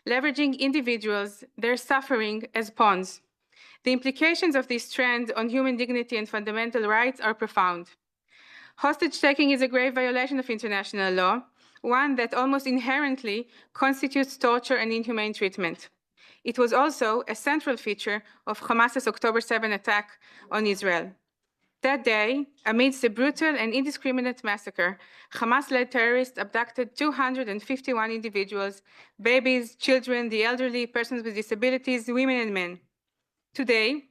leveraging individuals, their suffering as pawns. The implications of this trend on human dignity and fundamental rights are profound. Hostage-taking is a grave violation of international law, one that almost inherently constitutes torture and inhumane treatment. It was also a central feature of Hamas's October 7 attack on Israel. That day, amidst a brutal and indiscriminate massacre, Hamas-led terrorists abducted 251 individuals, babies, children, the elderly, persons with disabilities, women and men. Today,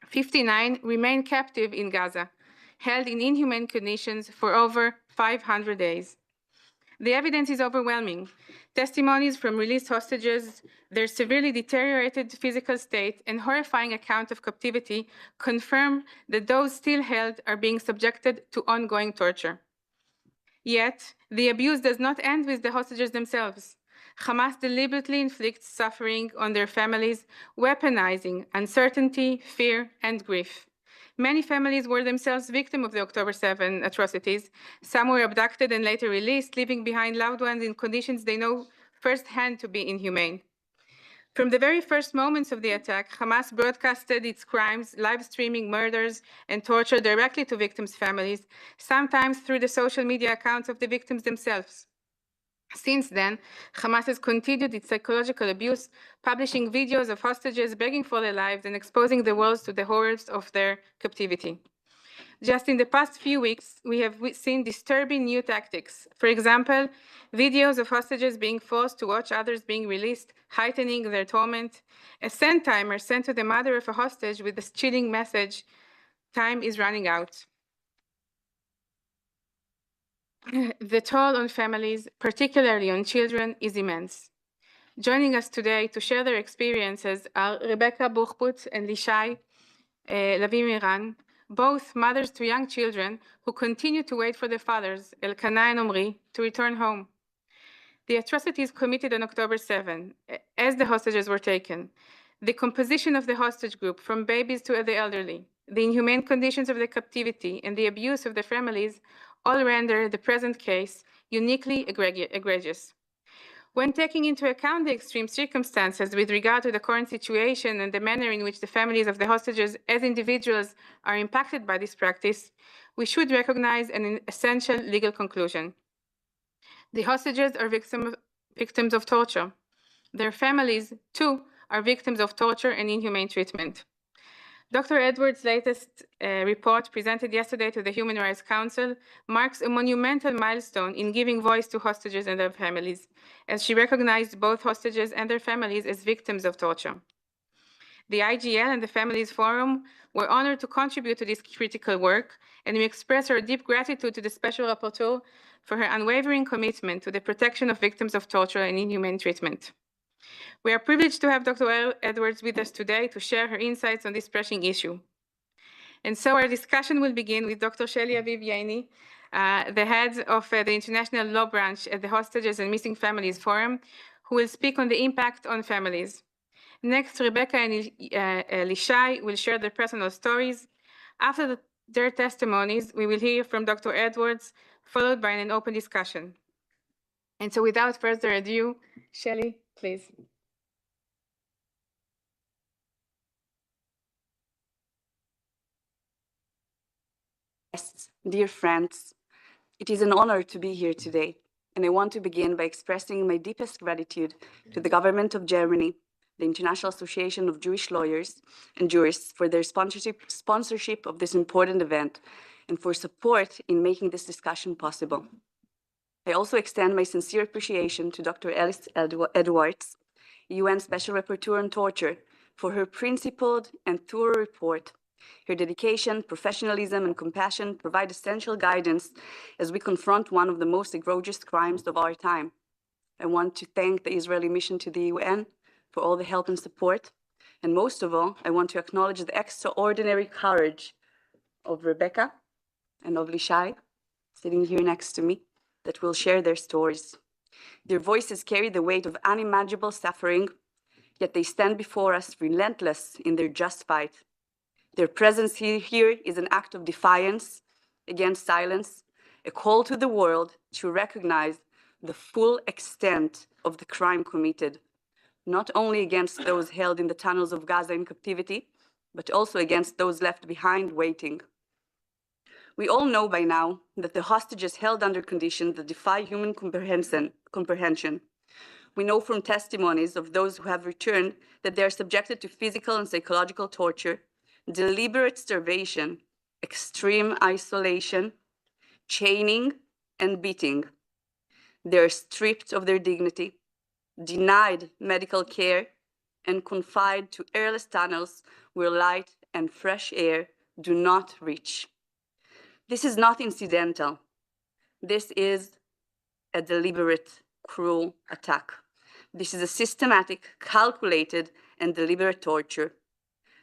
59 remain captive in Gaza, held in inhumane conditions for over 500 days. The evidence is overwhelming. Testimonies from released hostages, their severely deteriorated physical state, and horrifying account of captivity confirm that those still held are being subjected to ongoing torture. Yet, the abuse does not end with the hostages themselves. Hamas deliberately inflicts suffering on their families, weaponizing uncertainty, fear, and grief. Many families were themselves victims of the October 7 atrocities. Some were abducted and later released, leaving behind loved ones in conditions they know firsthand to be inhumane. From the very first moments of the attack, Hamas broadcasted its crimes, live streaming murders and torture directly to victims' families, sometimes through the social media accounts of the victims themselves. Since then, Hamas has continued its psychological abuse, publishing videos of hostages begging for their lives and exposing the world to the horrors of their captivity. Just in the past few weeks, we have seen disturbing new tactics. For example, videos of hostages being forced to watch others being released, heightening their torment. A send timer sent to the mother of a hostage with this chilling message, "Time is running out." The toll on families, particularly on children, is immense. Joining us today to share their experiences are Rebecca Buchput and Lishai Lavi Miran, both mothers to young children who continue to wait for their fathers, Elkanah and Omri, to return home. The atrocities committed on October 7, as the hostages were taken, the composition of the hostage group from babies to the elderly, the inhumane conditions of the captivity, and the abuse of the families all render the present case uniquely egregious. When taking into account the extreme circumstances with regard to the current situation and the manner in which the families of the hostages as individuals are impacted by this practice, we should recognize an essential legal conclusion. The hostages are victims of torture. Their families, too, are victims of torture and inhumane treatment. Dr. Edwards' latest report presented yesterday to the Human Rights Council marks a monumental milestone in giving voice to hostages and their families, as she recognized both hostages and their families as victims of torture. The IGL and the Families Forum were honored to contribute to this critical work, and we express our deep gratitude to the Special Rapporteur for her unwavering commitment to the protection of victims of torture and inhumane treatment. We are privileged to have Dr. Edwards with us today to share her insights on this pressing issue. And so our discussion will begin with Dr. Shelley Aviv Yaini, the head of the International Law Branch at the Hostages and Missing Families Forum, who will speak on the impact on families. Next, Rebecca and Lishai will share their personal stories. After their testimonies, we will hear from Dr. Edwards, followed by an open discussion. And so without further ado, Shelley, please. Dear friends, it is an honor to be here today, and I want to begin by expressing my deepest gratitude to the government of Germany, the International Association of Jewish Lawyers and Jurists for their sponsorship of this important event and for support in making this discussion possible. I also extend my sincere appreciation to Dr. Alice Edwards, UN Special Rapporteur on Torture, for her principled and thorough report. Her dedication, professionalism, and compassion provide essential guidance as we confront one of the most egregious crimes of our time. I want to thank the Israeli mission to the UN for all the help and support. And most of all, I want to acknowledge the extraordinary courage of Rebecca and of Lishai, sitting here next to me, that will share their stories. Their voices carry the weight of unimaginable suffering, yet they stand before us relentless in their just fight. Their presence here is an act of defiance against silence, a call to the world to recognize the full extent of the crime committed. not only against those held in the tunnels of Gaza in captivity, but also against those left behind waiting. We all know by now that the hostages held under conditions that defy human comprehension. We know from testimonies of those who have returned that they are subjected to physical and psychological torture, deliberate starvation, extreme isolation, chaining, and beating. They are stripped of their dignity, denied medical care, and confined to airless tunnels where light and fresh air do not reach. This is not incidental. This is a deliberate, cruel attack. This is a systematic, calculated, and deliberate torture.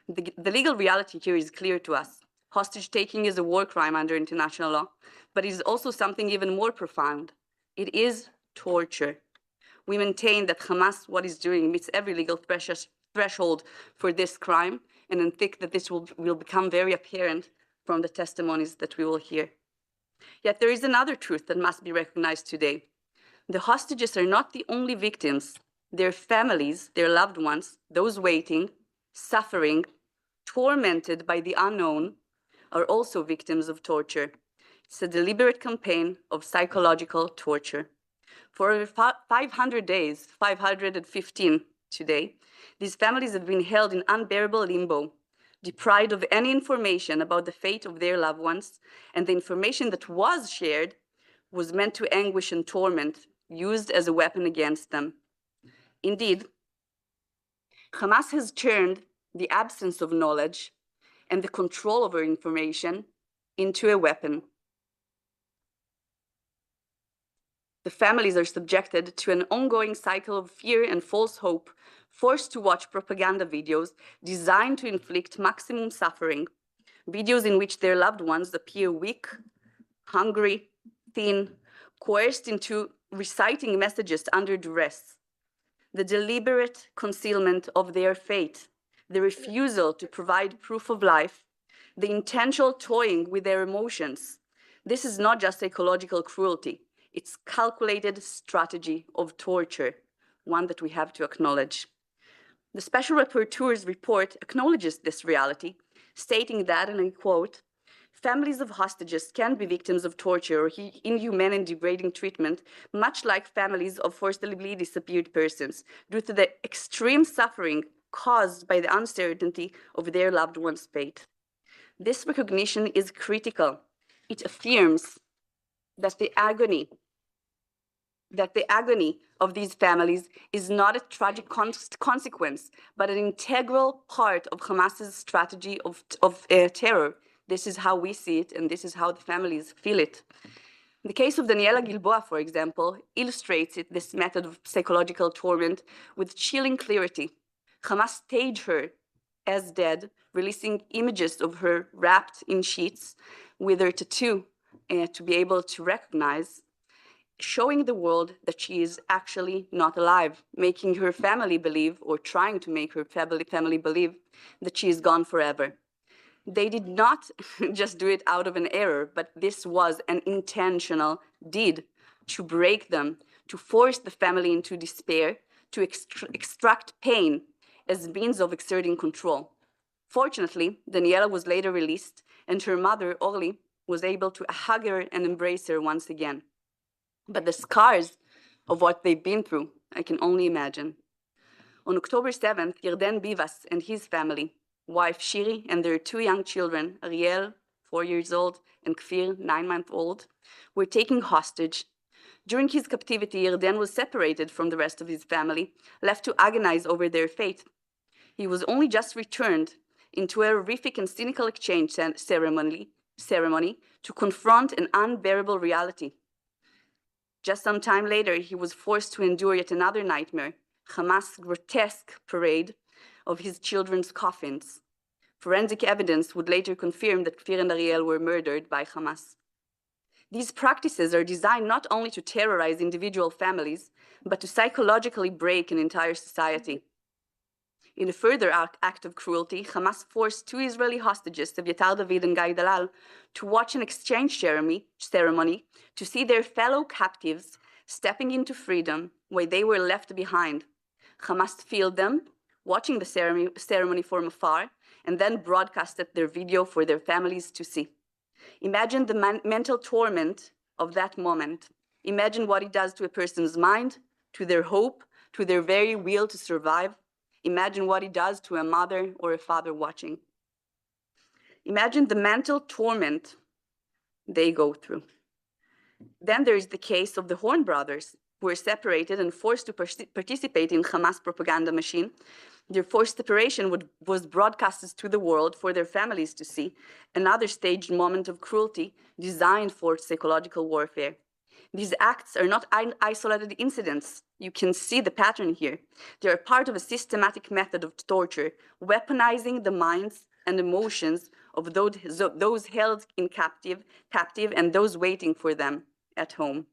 The legal reality here is clear to us. Hostage taking is a war crime under international law, but it is also something even more profound. It is torture. We maintain that Hamas, what it's doing, meets every legal threshold for this crime, and I think that this will become very apparent from the testimonies that we will hear. Yet there is another truth that must be recognized today. The hostages are not the only victims. Their families, their loved ones, those waiting, suffering, tormented by the unknown, are also victims of torture. It's a deliberate campaign of psychological torture. For over 500 days, 515 today, these families have been held in unbearable limbo, deprived of any information about the fate of their loved ones, and the information that was shared was meant to anguish and torment, used as a weapon against them. Indeed, Hamas has turned the absence of knowledge and the control over information into a weapon. The families are subjected to an ongoing cycle of fear and false hope, forced to watch propaganda videos designed to inflict maximum suffering, videos in which their loved ones appear weak, hungry, thin, coerced into reciting messages under duress. The deliberate concealment of their fate, the refusal to provide proof of life, the intentional toying with their emotions. This is not just psychological cruelty. It's calculated strategy of torture, one that we have to acknowledge. The Special Rapporteur's report acknowledges this reality, stating that, and I quote, families of hostages can be victims of torture or inhuman and degrading treatment, much like families of forcibly disappeared persons, due to the extreme suffering caused by the uncertainty of their loved one's fate. This recognition is critical. It affirms that the agony of these families is not a tragic consequence, but an integral part of Hamas's strategy of terror. This is how we see it, and this is how the families feel it. The case of Daniela Gilboa, for example, illustrates this method of psychological torment with chilling clarity. Hamas staged her as dead, releasing images of her wrapped in sheets with her tattoo to be able to recognize, showing the world that she is actually not alive, making her family believe, or trying to make her family believe, that she is gone forever. They did not just do it out of an error, but this was an intentional deed to break them, to force the family into despair, to extract pain as means of exerting control. Fortunately, Daniela was later released, and her mother, Orly, was able to hug her and embrace her once again. But the scars of what they've been through, I can only imagine. On October 7th, Yarden Bivas and his family, wife Shiri and their two young children, Ariel, 4 years old, and Kfir, 9-month-old, were taken hostage. During his captivity, Yarden was separated from the rest of his family, left to agonize over their fate. He was only just returned into a horrific and cynical exchange ceremony to confront an unbearable reality. Just some time later, he was forced to endure yet another nightmare, Hamas' grotesque parade of his children's coffins. Forensic evidence would later confirm that Kfir and Ariel were murdered by Hamas. These practices are designed not only to terrorize individual families, but to psychologically break an entire society. In a further act of cruelty, Hamas forced two Israeli hostages, Evyatar David and Guy Dalal, to watch an exchange ceremony to see their fellow captives stepping into freedom while they were left behind. Hamas filmed them, watching the ceremony from afar, and then broadcasted their video for their families to see. Imagine the mental torment of that moment. Imagine what it does to a person's mind, to their hope, to their very will to survive. Imagine what it does to a mother or a father watching. Imagine the mental torment they go through. Then there is the case of the Horn brothers, who were separated and forced to participate in Hamas propaganda machine. Their forced separation was broadcasted to the world for their families to see, another staged moment of cruelty designed for psychological warfare. These acts are not isolated incidents. You can see the pattern here. They are part of a systematic method of torture, weaponizing the minds and emotions of those held in captive and those waiting for them at home.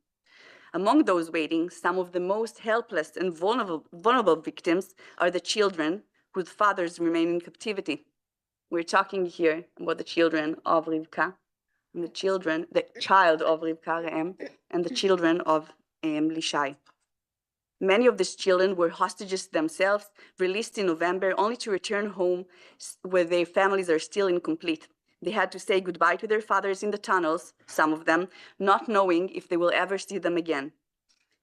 Among those waiting, some of the most helpless and vulnerable victims are the children whose fathers remain in captivity. We're talking here about the children of Rivka, and the child of Rivka, and the children of Lishai. Many of these children were hostages themselves, released in November, only to return home where their families are still incomplete. They had to say goodbye to their fathers in the tunnels, some of them, not knowing if they will ever see them again.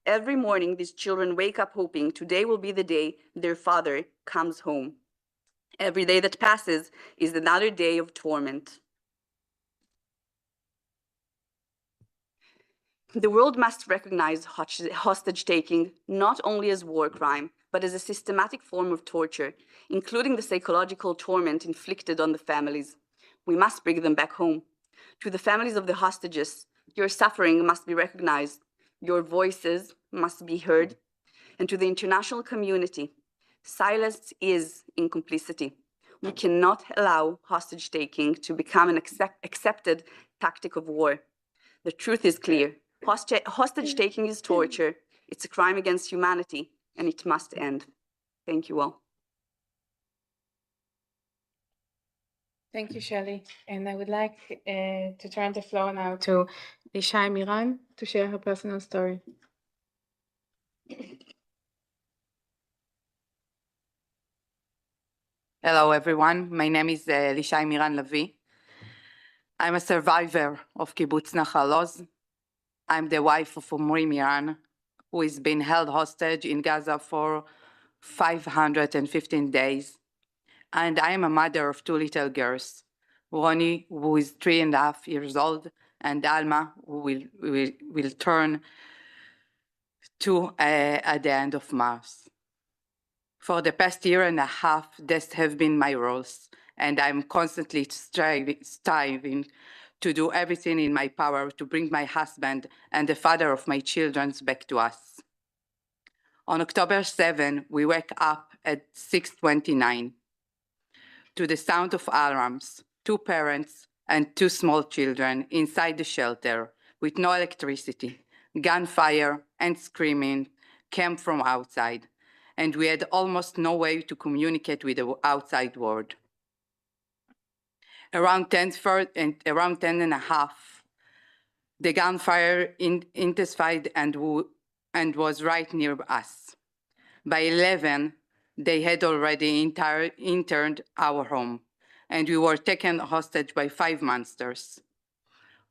Every morning, these children wake up hoping today will be the day their father comes home. Every day that passes is another day of torment. The world must recognize hostage-taking not only as war crime, but as a systematic form of torture, including the psychological torment inflicted on the families. We must bring them back home. To the families of the hostages, your suffering must be recognized, your voices must be heard, and to the international community, silence is incomplicity. We cannot allow hostage-taking to become an accepted tactic of war. The truth is clear. Hostage-taking is torture. It's a crime against humanity, and it must end. Thank you all. Thank you, Shelley. And I would like to turn the floor now to Lishai Miran to share her personal story. Hello, everyone. My name is Lishai Lavi. I'm a survivor of Kibbutz Nahal Oz. I'm the wife of Omri Miran, who has been held hostage in Gaza for 515 days. And I am a mother of two little girls, Ronnie, who is 3.5 years old, and Alma, who will turn 2 at the end of March. For the past 1.5 years, these have been my roles, and I'm constantly striving to do everything in my power to bring my husband and the father of my children back to us. On October 7, we wake up at 6:29 to the sound of alarms, 2 parents and 2 small children inside the shelter with no electricity. Gunfire and screaming came from outside, and we had almost no way to communicate with the outside world. Around 10:30, the gunfire intensified and was right near us. By 11, they had already entered our home, and we were taken hostage by 5 monsters.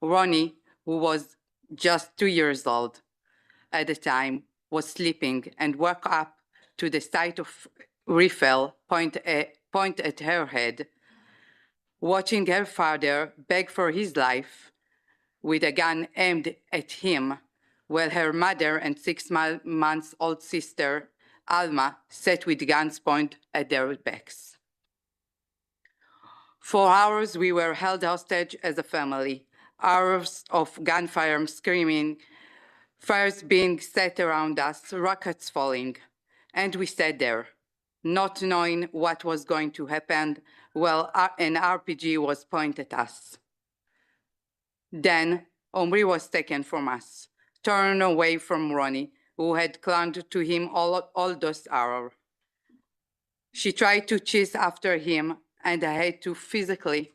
Ronnie, who was just 2 years old at the time, was sleeping and woke up to the sight of rifle point at her head, watching her father beg for his life with a gun aimed at him, while her mother and 6-month-old sister, Alma, sat with guns pointed at their backs. For hours, we were held hostage as a family, hours of gunfire, screaming, fires being set around us, rockets falling, and we sat there, not knowing what was going to happen while an RPG was pointed at us. Then Omri was taken from us, torn away from Ronnie, who had clung to him all those hours. She tried to chase after him, and I had to physically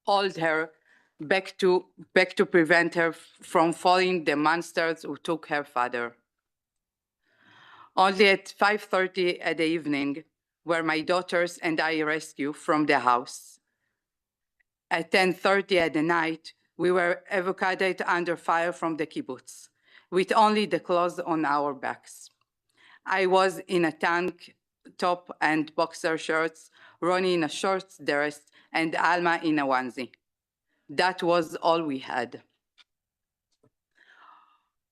hold her back to prevent her from following the monsters who took her father. Only at 5:30 at the evening were my daughters and I rescued from the house. At 10:30 at the night, we were evacuated under fire from the kibbutz, with only the clothes on our backs. I was in a tank top and boxer shorts, Ronnie in a short dress, and Alma in a onesie. That was all we had.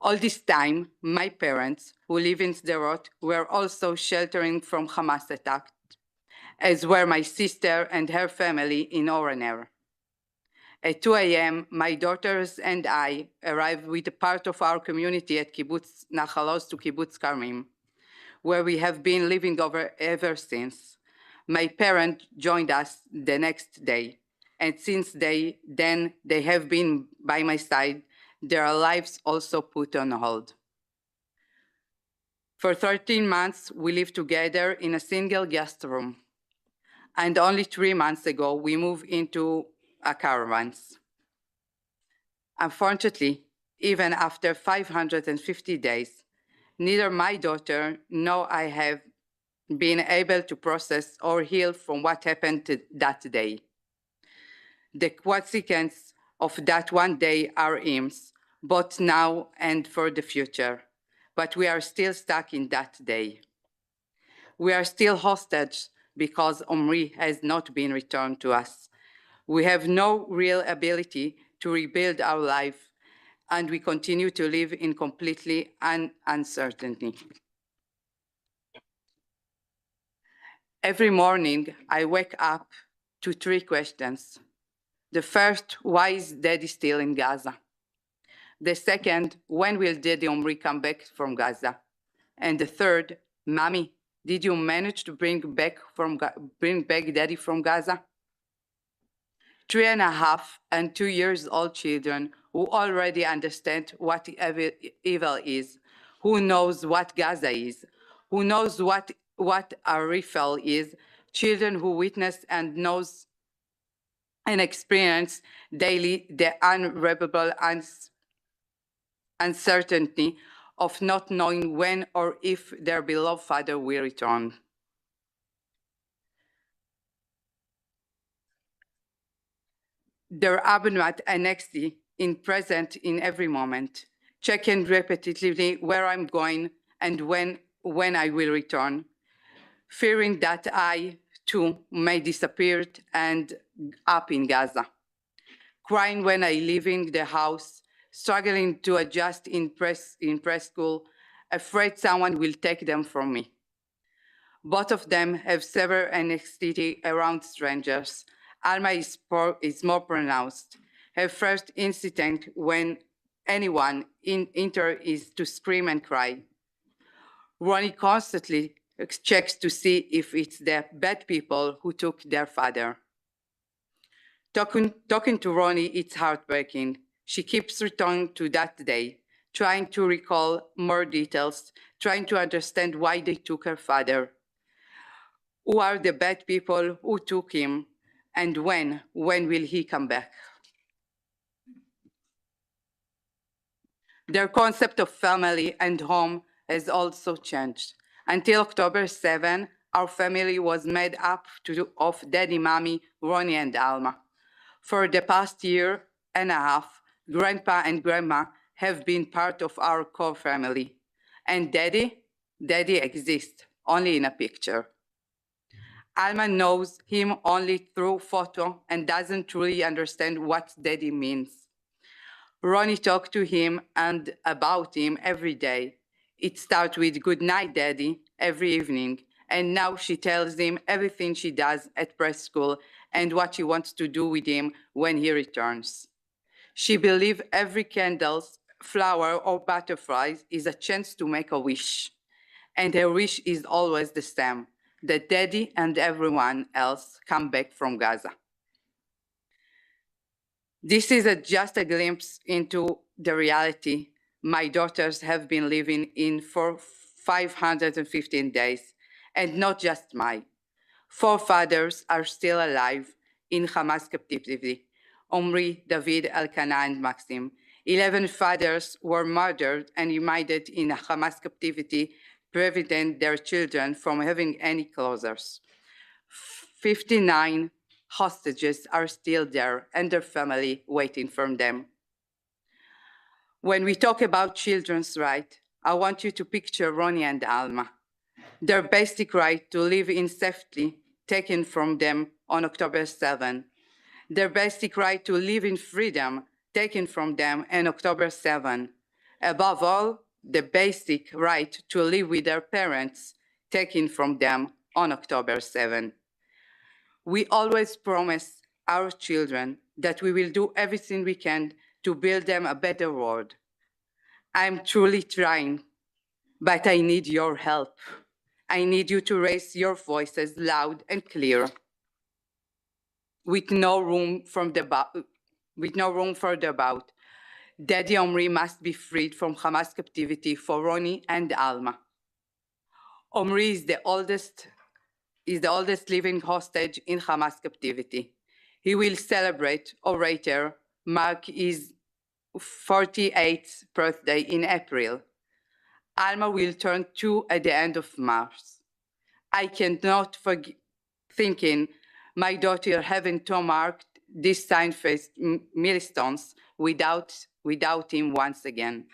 All this time, my parents, who live in Sderot, were also sheltering from Hamas attack, as were my sister and her family in Oroner. At 2 a.m., my daughters and I arrived with a part of our community at Kibbutz Nahal Oz to Kibbutz Karmim, where we have been living ever since. My parents joined us the next day, and since then they have been by my side, their lives also put on hold. For 13 months, we lived together in a single guest room, and only 3 months ago, we moved into a caravans. Unfortunately, even after 550 days, neither my daughter nor I have been able to process or heal from what happened that day. The consequences of that one day are immense, both now and for the future, but we are still stuck in that day. We are still hostage because Omri has not been returned to us. We have no real ability to rebuild our life, and we continue to live in completely uncertainty. Every morning, I wake up to 3 questions. The first, why is Daddy still in Gaza? The second, when will Daddy Omri come back from Gaza? And the third, Mommy, did you manage to bring back Daddy from Gaza? 3.5 and 2 years old children who already understand what evil is, who knows what Gaza is, who knows what a rifle is, children who witness and knows and experience daily the unbearable uncertainty of not knowing when or if their beloved father will return. Their abnormal anxiety is present in every moment, checking repetitively where I'm going and when I will return, fearing that I, too, may disappear and up in Gaza, crying when I leaving the house, struggling to adjust in preschool, afraid someone will take them from me. Both of them have severe anxiety around strangers. Alma is more pronounced. Her first instinct when anyone enters is to scream and cry. Ronnie constantly checks to see if it's the bad people who took their father. Talking to Ronnie, it's heartbreaking. She keeps returning to that day, trying to recall more details, trying to understand why they took her father. Who are the bad people who took him, and when will he come back? Their concept of family and home has also changed. Until October 7, our family was made up of Daddy, Mommy, Ronnie, and Alma. For the past year and a half, Grandpa and Grandma have been part of our core family. And Daddy exists, only in a picture. Alma knows him only through photo and doesn't truly understand what Daddy means. Ronnie talks to him and about him every day. It starts with "Good night, Daddy," every evening, and now she tells him everything she does at preschool and what she wants to do with him when he returns. She believes every candle, flower, or butterfly is a chance to make a wish, and her wish is always the same, that Daddy and everyone else come back from Gaza. This is just a glimpse into the reality my daughters have been living in for 515 days, and not just mine. 4 fathers are still alive in Hamas captivity: Omri, David, Elkanah, and Maxim. 11 fathers were murdered and remanded in Hamas captivity preventing their children from having any closures. 59 hostages are still there and their family waiting for them. When we talk about children's rights, I want you to picture Ronnie and Alma. Their basic right to live in safety taken from them on October 7. Their basic right to live in freedom taken from them on October 7. Above all, the basic right to live with their parents taken from them on October 7. We always promise our children that we will do everything we can to build them a better world. I'm truly trying, but I need your help. I need you to raise your voices loud and clear, with no room for doubt. Daddy Omri must be freed from Hamas captivity for Ronnie and Alma. Omri is the oldest living hostage in Hamas captivity. He will celebrate or later mark his 48th birthday in April. Alma will turn 2 at the end of March. I cannot forget thinking my daughter having to mark these time-faced milestones without him once again.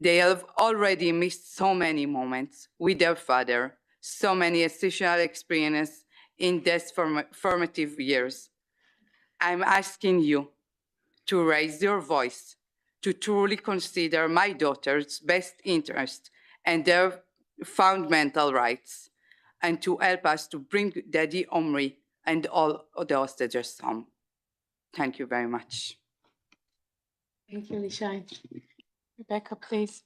They have already missed so many moments with their father, so many essential experiences in these formative years. I'm asking you to raise your voice, to truly consider my daughter's best interest and their fundamental rights, and to help us to bring Daddy Omri and all of the hostages home. Thank you very much. Thank you, Lishai. Rebecca, please.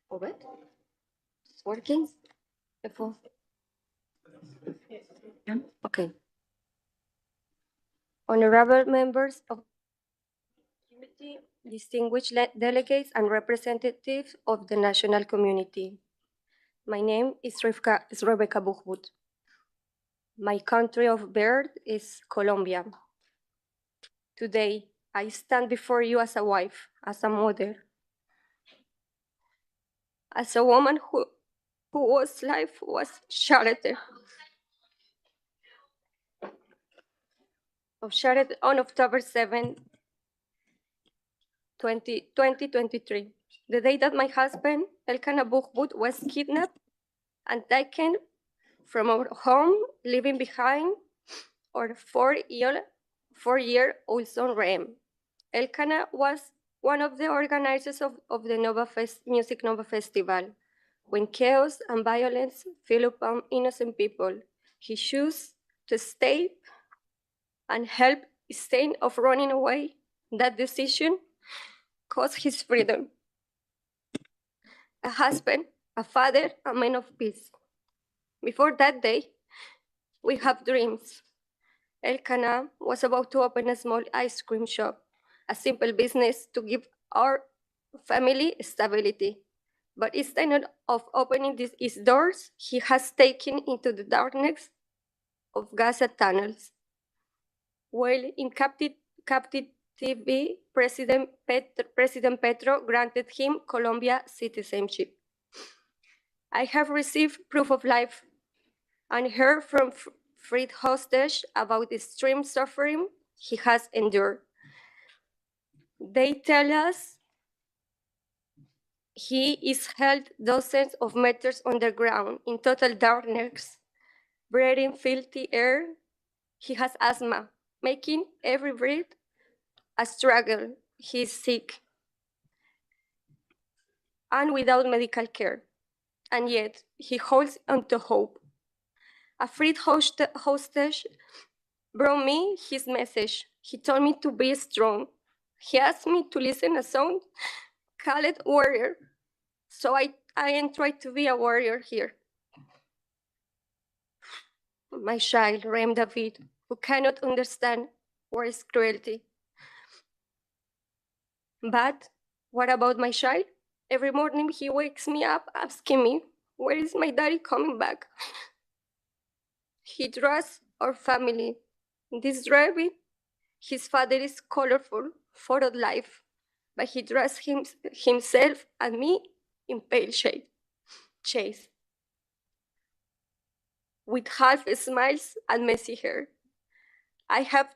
All right. It's working? Okay. Honorable members of the committee, distinguished delegates and representatives of the national community. My name is Rebecca Buchwood. My country of birth is Colombia. Today, I stand before you as a wife, as a mother, as a woman whose life was shattered on October 7, 2023, the day that my husband, Elkanah Buchwood, was kidnapped and taken from our home, leaving behind our four-year-old son, Rem. Elkanah was one of the organizers of the Music Nova Festival. When chaos and violence fell upon innocent people, he chose to stay and help instead of running away. That decision cost his freedom. A husband, a father, a man of peace. Before that day, we have dreams. Elkanah was about to open a small ice cream shop, a simple business to give our family stability. But instead of opening his doors, he has taken into the darkness of Gaza tunnels. While in captivity, President Petro granted him Colombia citizenship. I have received proof of life and heard from freed hostage about the extreme suffering he has endured. They tell us he is held dozens of meters underground in total darkness, breathing filthy air. He has asthma, making every breath a struggle. He is sick and without medical care, and yet he holds onto hope. A freed hostage brought me his message. He told me to be strong. He asked me to listen a song called Warrior. So I tried to be a warrior here. My child, Rem David, who cannot understand what is cruelty. But what about my child? Every morning he wakes me up asking me, where is my daddy coming back? He trusts our family. This driving His father is colorful, full of life, but he dressed himself and me in pale shades, with half smiles and messy hair. I have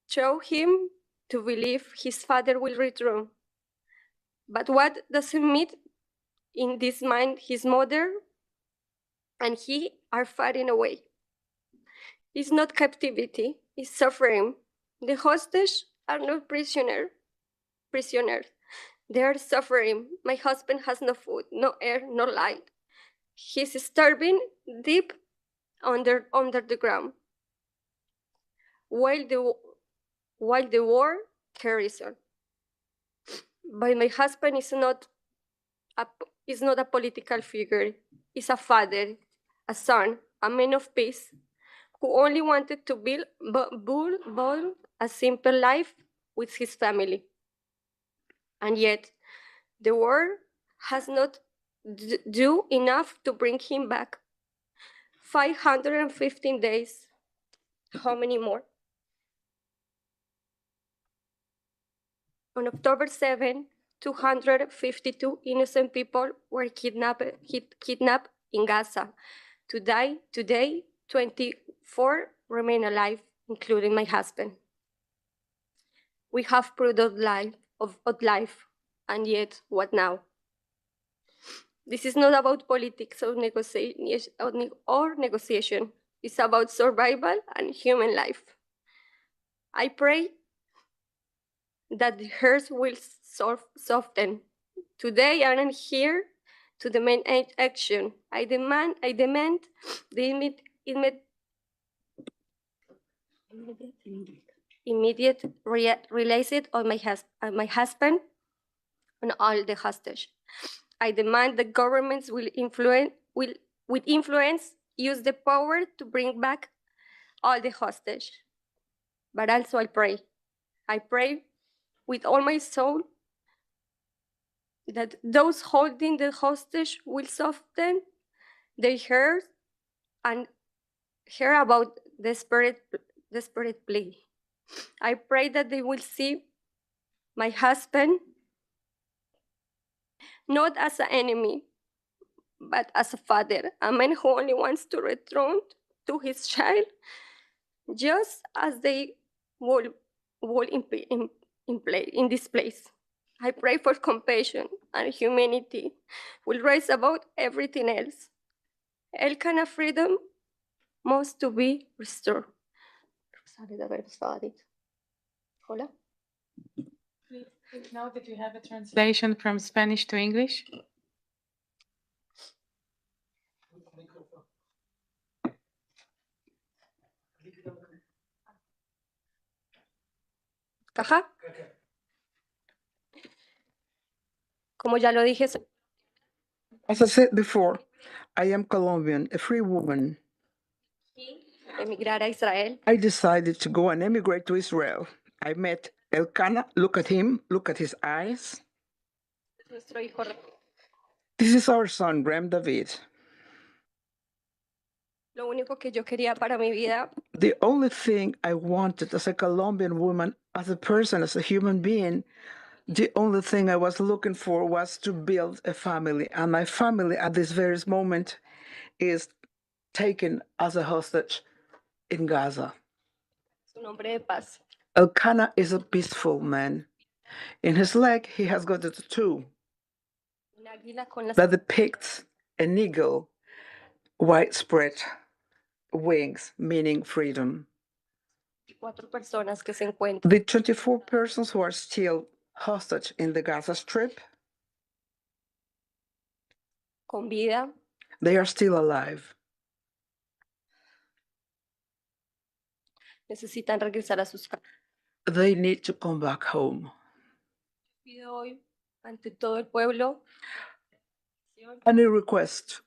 shown him to believe his father will return. But what does it mean in this mind? His mother and he are fighting away. It's not captivity, it's suffering. The hostages are not prisoners. They are suffering. My husband has no food, no air, no light. He's starving deep under the ground. While the war carries on. But my husband is not a political figure. He's a father, a son, a man of peace, who only wanted to build a simple life with his family. And yet, the war has not do enough to bring him back. 515 days. How many more? On October 7, 252 innocent people were kidnapped in Gaza. Today, 24 remain alive, including my husband. We have proof of life, and yet, what now? This is not about politics or negotiation. It's about survival and human life. I pray that the hearts will soften. Today, I am here to demand action. I demand the immediate release of my husband and all the hostages. I demand that governments with influence use the power to bring back all the hostages. But also I pray with all my soul that those holding the hostage will soften their hearts and hear about desperate plea. I pray that they will see my husband not as an enemy, but as a father, a man who only wants to return to his child, just as they will in this place. I pray for compassion and humanity will rise above everything else. Elkanah freedom must to be restored. Hola. Please note that we have a translation from Spanish to English. Caja. Como ya lo dije, As I said before, I am Colombian, a free woman. emigrar a Israel. I decided to go and emigrate to Israel. I met Elkanah. Look at him. Look at his eyes. Nuestro hijo. This is our son, Rem David. Lo único que yo quería para mi vida The only thing I wanted as a Colombian woman, as a person, as a human being, the only thing I was looking for was to build a family. And my family at this very moment is taken as a hostage in Gaza. su nombre de paz. Elkanah is a peaceful man. In his leg, he has got a tattoo Un águila con las that depicts an eagle, widespread wings, meaning freedom. 4 personas que se encuentran The 24 persons who are still hostage in the Gaza Strip, con vida they are still alive. necesitan regresar a sus casas. They need to come back home. Pido hoy ante todo el pueblo And a request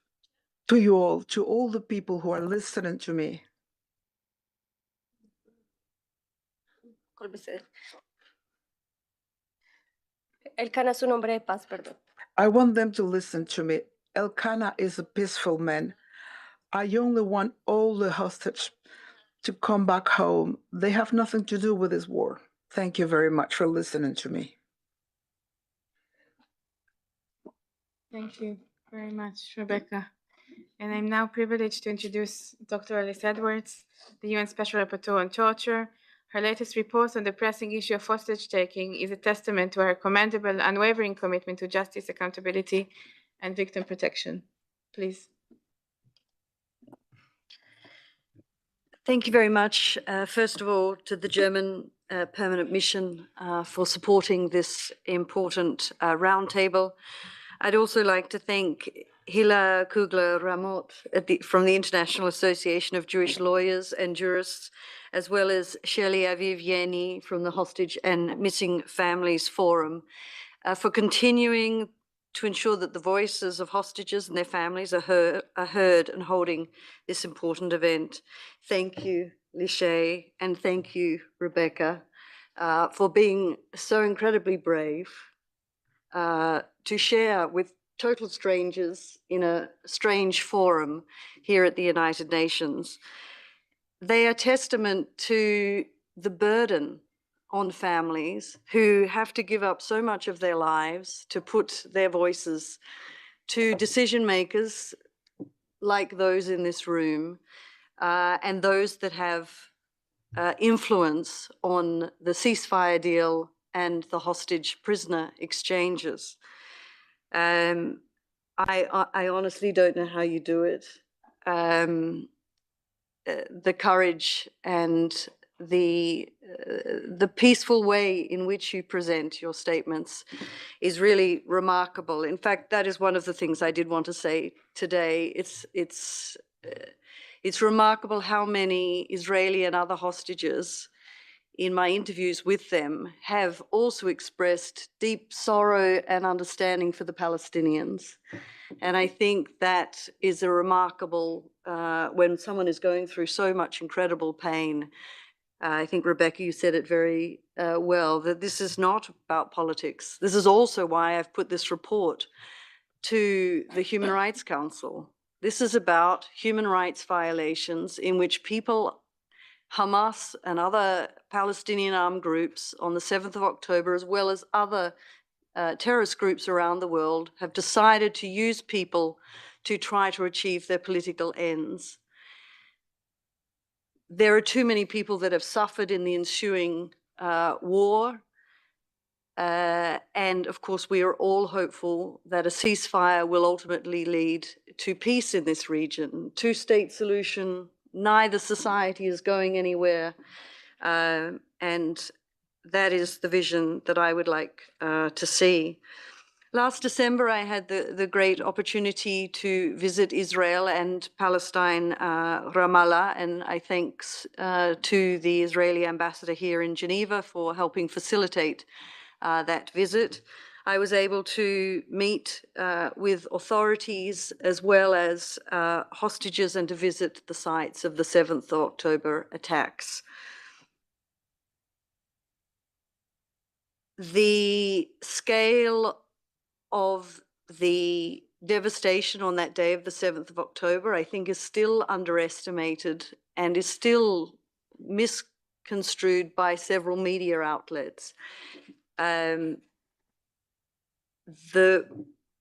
to you all, to all the people who are listening to me. Elkanah es un hombre de paz, perdón. I want them to listen to me. Elkanah is a peaceful man. I only want all the hostages to come back home. They have nothing to do with this war. Thank you very much for listening to me. Thank you very much, Rebecca. And I'm now privileged to introduce Dr. Alice Edwards, the UN Special Rapporteur on Torture. Her latest report on the pressing issue of hostage-taking is a testament to her commendable, unwavering commitment to justice, accountability, and victim protection. Please. Thank you very much, first of all, to the German Permanent Mission for supporting this important roundtable. I'd also like to thank Hila Kugler-Ramot from the International Association of Jewish Lawyers and Jurists, as well as Shirley Aviv-Yeni from the Hostage and Missing Families Forum, for continuing to ensure that the voices of hostages and their families are heard and holding this important event. Thank you, Lishai, and thank you, Rebecca, for being so incredibly brave to share with total strangers in a strange forum here at the United Nations. They are testament to the burden on families who have to give up so much of their lives to put their voices to decision makers like those in this room and those that have influence on the ceasefire deal and the hostage prisoner exchanges. I honestly don't know how you do it. The courage and the peaceful way in which you present your statements is really remarkable. In fact, that is one of the things I did want to say today. It's remarkable how many Israeli and other hostages in my interviews with them have also expressed deep sorrow and understanding for the Palestinians. And I think that is a remarkable, when someone is going through so much incredible pain. I think, Rebecca, you said it very well, that this is not about politics. This is also why I've put this report to the Human Rights Council. This is about human rights violations in which people, Hamas and other Palestinian armed groups on the 7th of October, as well as other terrorist groups around the world, have decided to use people to try to achieve their political ends. There are too many people that have suffered in the ensuing war. And of course, we are all hopeful that a ceasefire will ultimately lead to peace in this region. Two-state solution, neither society is going anywhere. And that is the vision that I would like to see. Last December, I had the great opportunity to visit Israel and Palestine, Ramallah, and I thanks to the Israeli ambassador here in Geneva for helping facilitate that visit. I was able to meet with authorities as well as hostages and to visit the sites of the 7th of October attacks. The scale of the devastation on that day of the 7th of October, I think, is still underestimated and is still misconstrued by several media outlets. The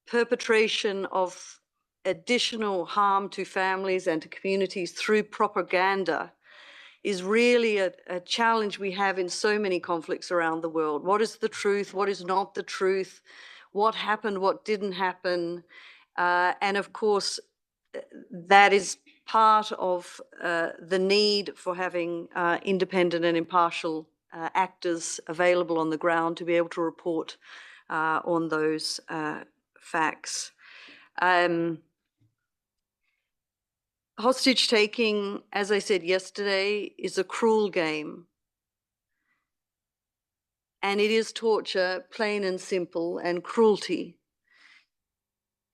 perpetration of additional harm to families and to communities through propaganda is really a challenge we have in so many conflicts around the world. What is the truth? What is not the truth? What happened? What didn't happen? And of course, that is part of the need for having independent and impartial actors available on the ground to be able to report on those facts. Hostage taking, as I said yesterday, is a cruel game. And it is torture, plain and simple, and cruelty.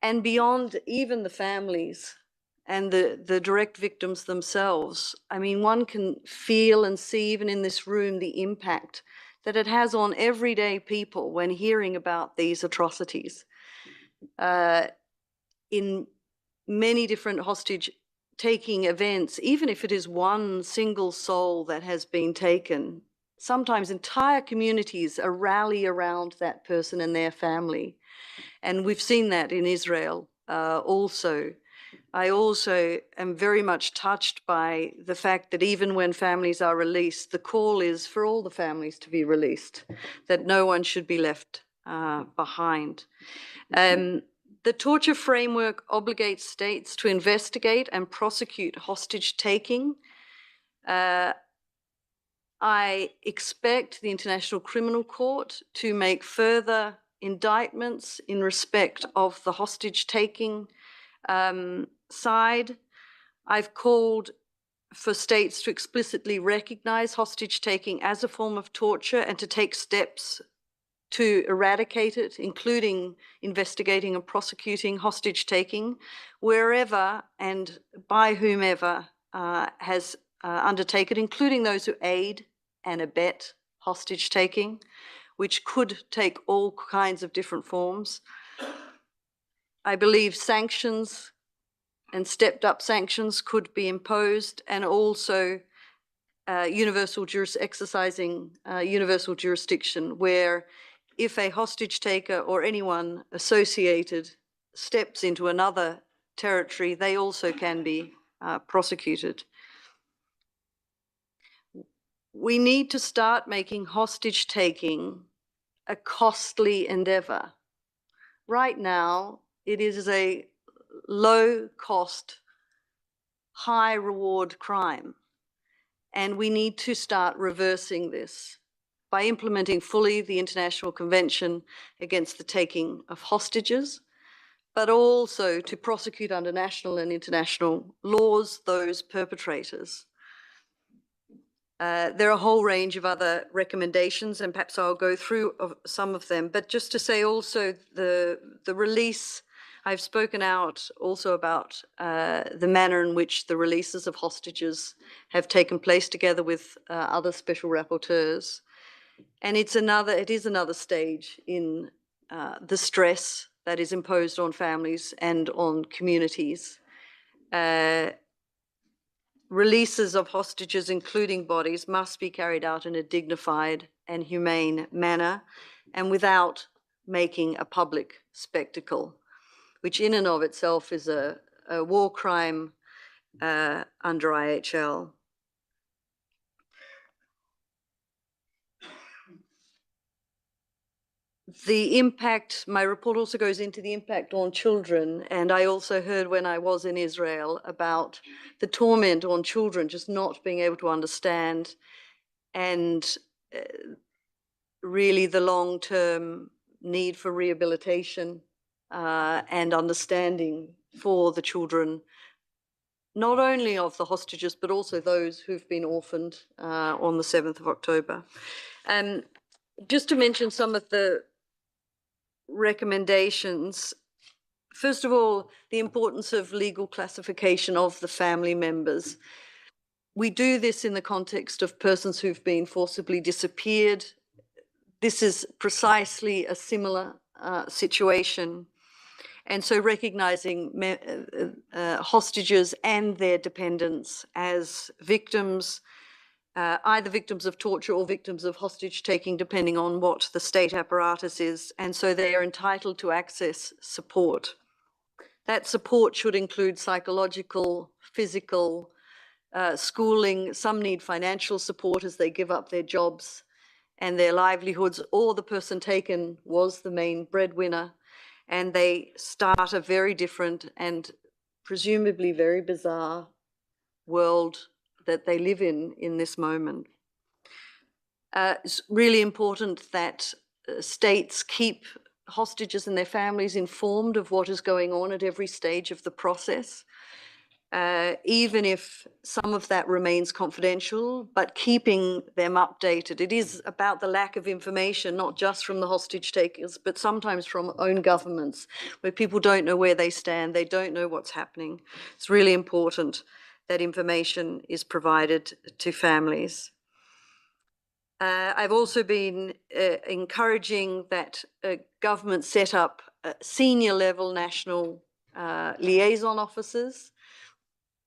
And beyond even the families and the direct victims themselves, I mean, one can feel and see even in this room the impact that it has on everyday people when hearing about these atrocities. In many different hostage taking events, even if it is one single soul that has been taken, sometimes entire communities are rally around that person and their family. And we've seen that in Israel also. I also am very much touched by the fact that even when families are released, the call is for all the families to be released, that no one should be left behind. The torture framework obligates states to investigate and prosecute hostage taking. I expect the International Criminal Court to make further indictments in respect of the hostage taking side. I've called for states to explicitly recognize hostage taking as a form of torture and to take steps to eradicate it, including investigating and prosecuting hostage taking wherever and by whomever has undertaken, including those who aid and abet hostage taking, which could take all kinds of different forms. I believe sanctions and stepped up sanctions could be imposed, and also exercising universal jurisdiction, where if a hostage taker or anyone associated steps into another territory, they also can be prosecuted. We need to start making hostage taking a costly endeavor. Right now, it is a low cost, high reward crime. And we need to start reversing this by implementing fully the International Convention against the taking of hostages, but also to prosecute under national and international laws those perpetrators. There are a whole range of other recommendations, and perhaps I'll go through some of them. But just to say also the release, I've spoken out also about the manner in which the releases of hostages have taken place together with other special rapporteurs. And it is another stage in the stress that is imposed on families and on communities. Releases of hostages, including bodies, must be carried out in a dignified and humane manner and without making a public spectacle, which in and of itself is a war crime under IHL. The impact, my report also goes into the impact on children, and I also heard when I was in Israel about the torment on children, just not being able to understand, and really the long-term need for rehabilitation and understanding for the children, not only of the hostages, but also those who've been orphaned on the 7th of October. Just to mention some of the recommendations. First of all, the importance of legal classification of the family members. We do this in the context of persons who've been forcibly disappeared. This is precisely a similar situation. And so recognizing hostages and their dependents as victims, either victims of torture or victims of hostage taking, depending on what the state apparatus is. And so they are entitled to access support. That support should include psychological, physical, schooling. Some need financial support as they give up their jobs and their livelihoods, or the person taken was the main breadwinner, and they start a very different and presumably very bizarre world that they live in this moment. It's really important that states keep hostages and their families informed of what is going on at every stage of the process, even if some of that remains confidential, but keeping them updated. It is about the lack of information, not just from the hostage takers, but sometimes from own governments, where people don't know where they stand, they don't know what's happening. It's really important that information is provided to families. I've also been encouraging that government set up senior level national liaison officers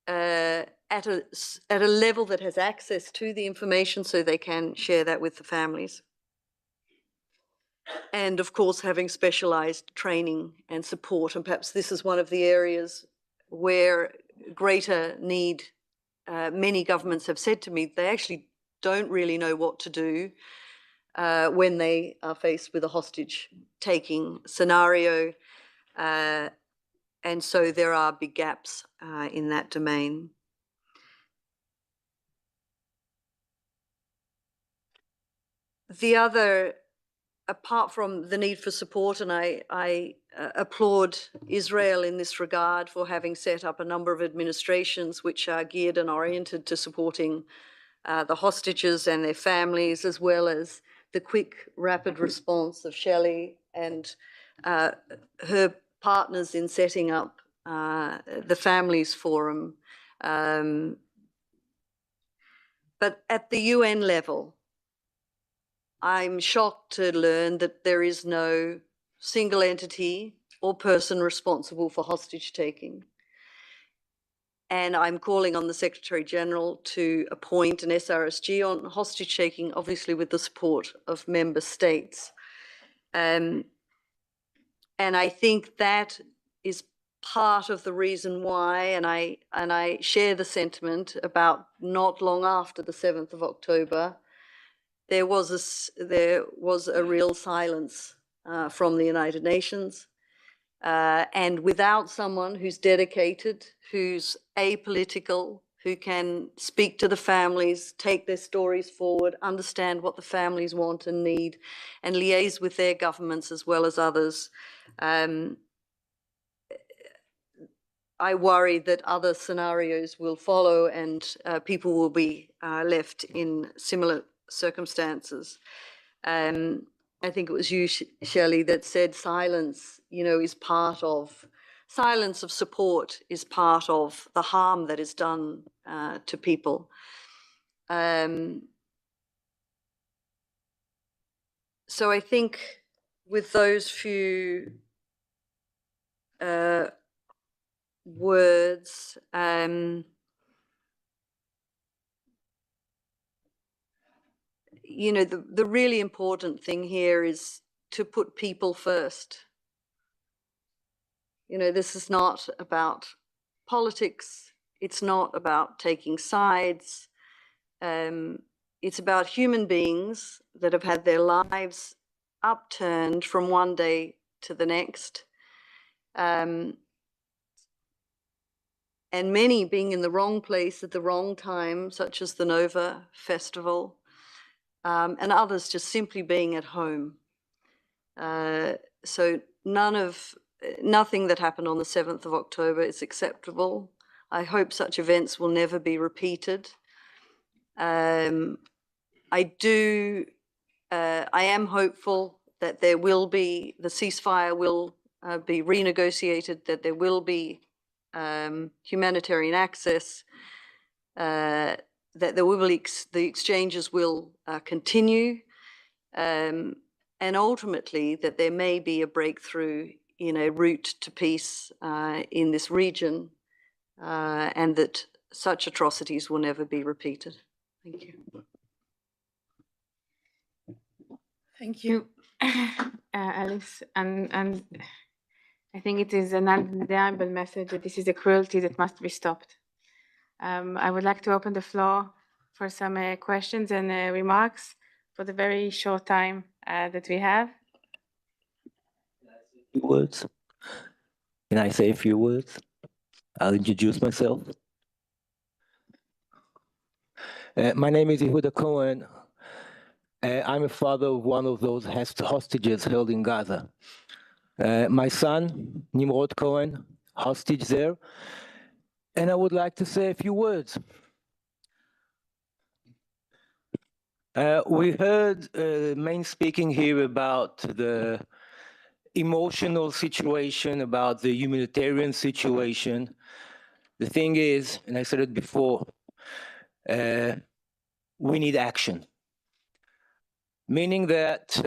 at a level that has access to the information so they can share that with the families. And of course, having specialized training and support. And perhaps this is one of the areas where greater need, many governments have said to me, they actually don't really know what to do when they are faced with a hostage-taking scenario. And so there are big gaps in that domain. The other, apart from the need for support, and I applaud Israel in this regard for having set up a number of administrations which are geared and oriented to supporting the hostages and their families, as well as the quick, rapid response of Shelley and her partners in setting up the Families Forum. But at the UN level, I'm shocked to learn that there is no single entity or person responsible for hostage taking. And I'm calling on the Secretary General to appoint an SRSG on hostage taking, obviously with the support of member states. And I think that is part of the reason why, and I share the sentiment about not long after the 7th of October, there was a real silence from the United Nations. And without someone who's dedicated, who's apolitical, who can speak to the families, take their stories forward, understand what the families want and need, and liaise with their governments as well as others, I worry that other scenarios will follow and people will be left in similar circumstances. I think it was you, Shelley, that said silence, is part of, silence of support is part of the harm that is done to people. So I think with those few words, the really important thing here is to put people first. This is not about politics. It's not about taking sides. It's about human beings that have had their lives upturned from one day to the next. And many being in the wrong place at the wrong time, such as the Nova Festival, and others just simply being at home. So nothing that happened on the 7th of October is acceptable. I hope such events will never be repeated. I am hopeful that there will be, the ceasefire will be renegotiated, that there will be humanitarian access, that there will be, the exchanges will continue, and ultimately that there may be a breakthrough in a route to peace in this region, and that such atrocities will never be repeated. Thank you. Thank you, Alice. And I think it is an undeniable message that this is a cruelty that must be stopped. I would like to open the floor for some questions and remarks for the very short time that we have. Words. Can I say a few words? I'll introduce myself. My name is Yehuda Cohen. I'm a father of one of those hostages held in Gaza. My son, Nimrod Cohen, hostage there. And I would like to say a few words. We heard main speaking here about the emotional situation, about the humanitarian situation. The thing is, and I said it before, we need action. Meaning that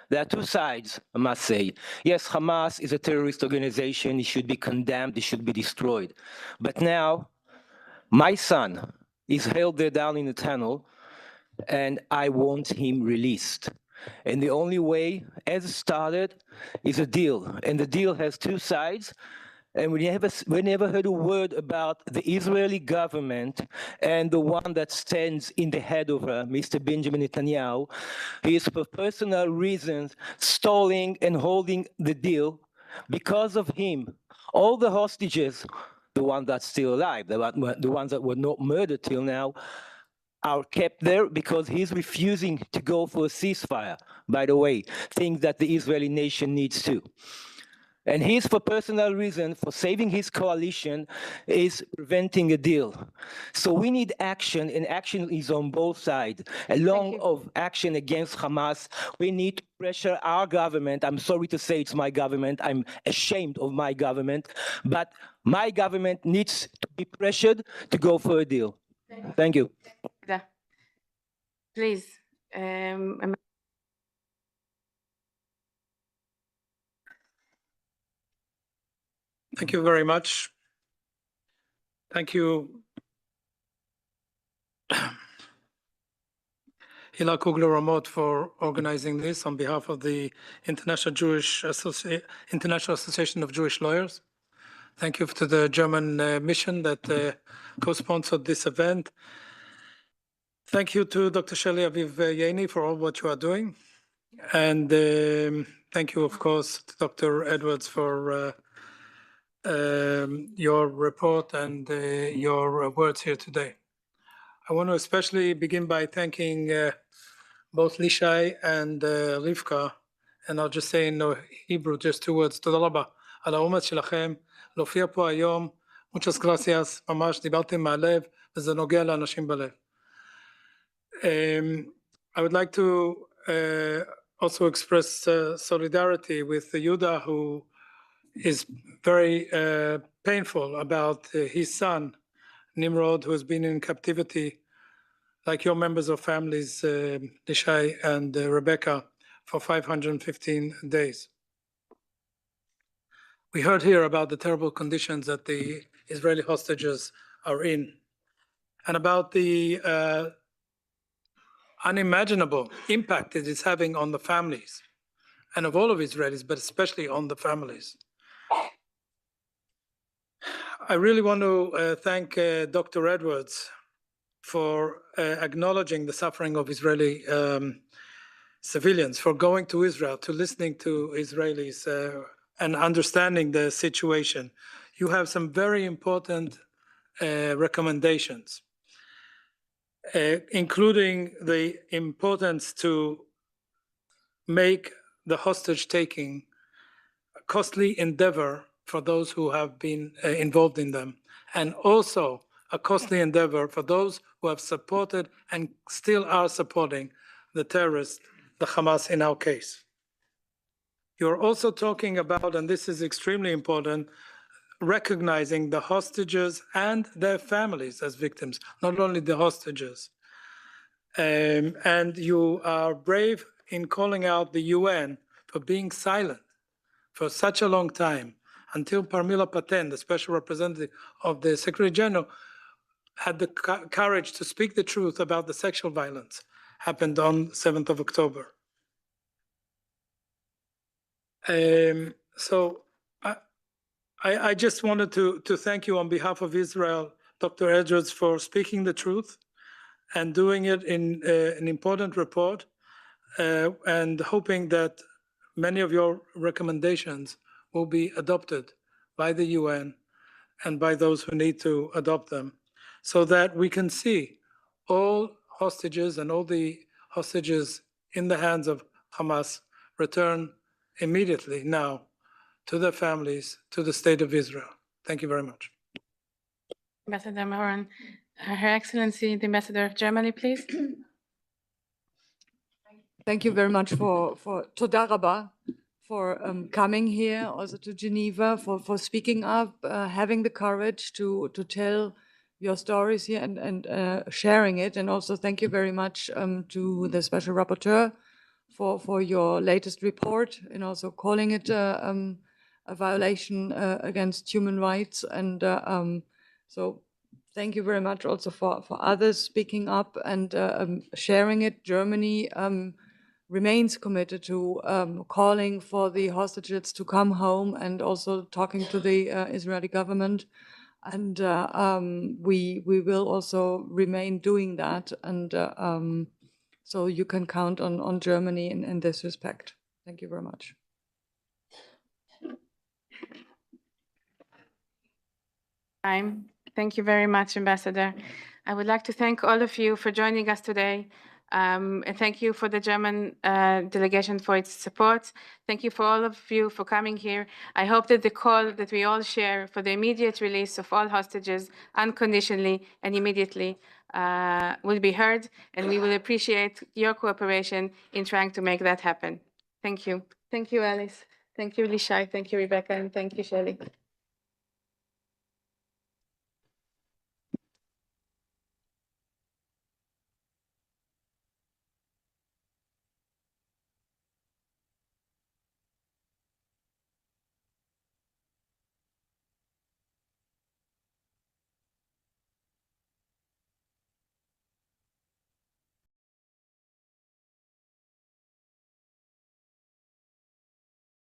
there are two sides, I must say. Yes, Hamas is a terrorist organization. It should be condemned. It should be destroyed. But now My son is held there down in the tunnel, and I want him released. And the only way, as it started, is a deal. And the deal has two sides. And we never heard a word about the Israeli government and the one that stands in the head of her, Mr. Benjamin Netanyahu. He is, for personal reasons, stalling and holding the deal. Because of him, all the hostages, the ones that's still alive, the ones that were not murdered till now, are kept there because he's refusing to go for a ceasefire, by the way, things that the Israeli nation needs to. And he's, for personal reason, for saving his coalition, is preventing a deal. So we need action, and action is on both sides. Along of action against Hamas, we need to pressure our government. I'm sorry to say it's my government. I'm ashamed of my government. But my government needs to be pressured to go for a deal. Thank you. Please. Thank you very much. Thank you, Hila Kugler-Ramot, for organizing this on behalf of the International Association of Jewish Lawyers. Thank you to the German mission that co-sponsored this event. Thank you to Dr. Shelley Aviv Yaini for all what you are doing. And thank you, of course, to Dr. Edwards for your report and your words here today. I want to especially begin by thanking both Lishai and Rivka, and I'll just say in Hebrew just two words. תודה רבה על האומץ שלכם להופיע פה היום. Muchas gracias, ממש דיברתם מהלב, וזה נוגע לאנשים בלב. I would like to also express solidarity with Yehuda, who is very painful about his son, Nimrod, who has been in captivity, like your members of families, Lishai and Rebecca, for 515 days. We heard here about the terrible conditions that the Israeli hostages are in, and about the unimaginable impact it is having on the families, and of all of Israelis, but especially on the families. I really want to thank Dr. Edwards for acknowledging the suffering of Israeli civilians, for going to Israel, to listening to Israelis and understanding the situation. You have some very important recommendations, including the importance to make the hostage-taking a costly endeavor for those who have been involved in them, and also a costly endeavor for those who have supported and still are supporting the terrorists, the Hamas in our case. You're also talking about, and this is extremely important, recognizing the hostages and their families as victims, not only the hostages. And you are brave in calling out the UN for being silent for such a long time, until Parmila Paten, the special representative of the Secretary General, had the courage to speak the truth about the sexual violence happened on 7th of October. So I just wanted to thank you on behalf of Israel, Dr. Edwards, for speaking the truth and doing it in an important report, and hoping that many of your recommendations will be adopted by the UN and by those who need to adopt them, so that we can see all hostages and all the hostages in the hands of Hamas return immediately now to their families, to the state of Israel. Thank you very much. Ambassador Miran, Her Excellency, the Ambassador of Germany, please. Thank you very much for Toda Rabba, for coming here also to Geneva, for speaking up, having the courage to tell your stories here and sharing it. And also thank you very much to the Special Rapporteur for your latest report, and also calling it a violation against human rights. And so thank you very much also for others speaking up and sharing it. Germany remains committed to calling for the hostages to come home and also talking to the Israeli government. And we will also remain doing that. And so you can count on Germany in this respect. Thank you very much. Thank you very much, Ambassador. I would like to thank all of you for joining us today. And thank you for the German delegation for its support. Thank you for all of you for coming here. I hope that the call that we all share for the immediate release of all hostages unconditionally and immediately will be heard, and we will appreciate your cooperation in trying to make that happen. Thank you. Thank you, Alice. Thank you, Lishai. Thank you, Rebecca, and thank you, Shelley.